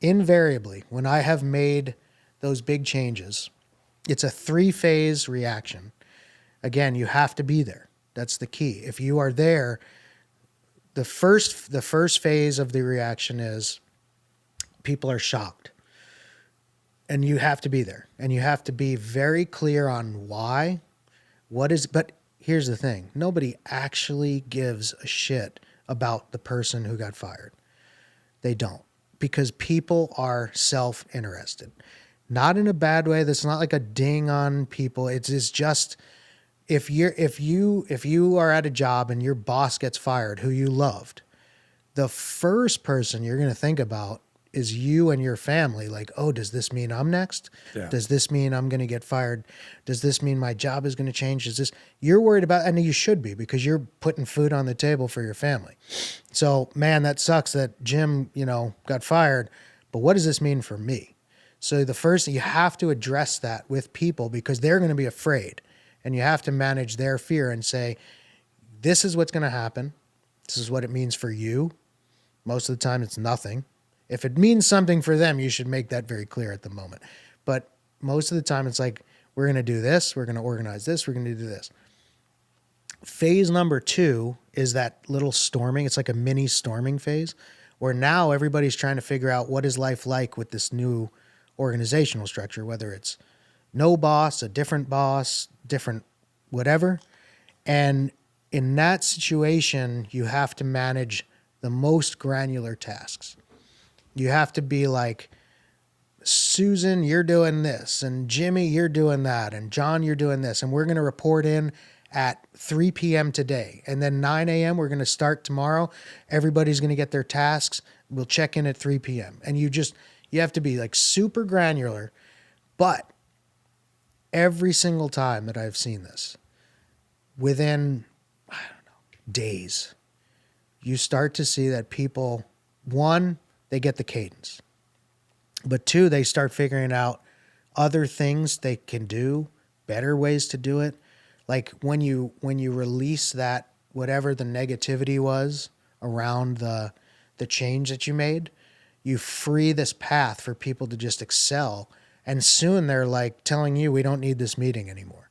invariably, when I have made those big changes, it's a 3-phase reaction. Again, you have to be there. That's the key. If you are there, the first phase of the reaction is people are shocked. And you have to be there. And you have to be very clear on why. But here's the thing. Nobody actually gives a shit about the person who got fired. They don't. Because people are self-interested. Not in a bad way. That's not like a ding on people. It's just if you are at a job and your boss gets fired who you loved, the first person you're going to think about is you and your family. Like, oh, does this mean I'm next? Yeah. Does this mean I'm going to get fired? Does this mean my job is going to change? You're worried about, and you should be, because you're putting food on the table for your family. So, man, that sucks that Jim, got fired, but what does this mean for me? So you have to address that with people because they're going to be afraid, and you have to manage their fear and say, this is what's going to happen. This is what it means for you. Most of the time it's nothing. If it means something for them, you should make that very clear at the moment. But most of the time it's like, we're going to do this. We're going to organize this. We're going to do this. Phase number 2 is that little storming. It's like a mini storming phase where now everybody's trying to figure out what is life like with this new organizational structure, whether it's no boss, a different boss, different whatever. And in that situation, you have to manage the most granular tasks. You have to be like, Susan, you're doing this, and Jimmy, you're doing that, and John, you're doing this, and we're going to report in at 3 p.m. today. And then 9 a.m., we're going to start tomorrow. Everybody's going to get their tasks. We'll check in at 3 p.m. And you have to be like super granular. But every single time that I've seen this, within, days, you start to see that people, 1, they get the cadence. But 2, they start figuring out other things they can do, better ways to do it. Like when you release that, whatever the negativity was around the change that you made, you free this path for people to just excel. And soon they're like telling you, we don't need this meeting anymore.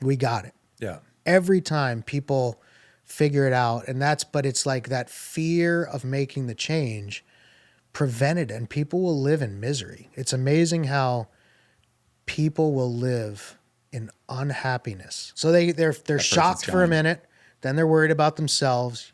We got it. Yeah. Every time people figure it out, but it's like that fear of making the change prevented, and people will live in misery. It's amazing how people will live in unhappiness. So they're shocked for a minute, then they're worried about themselves.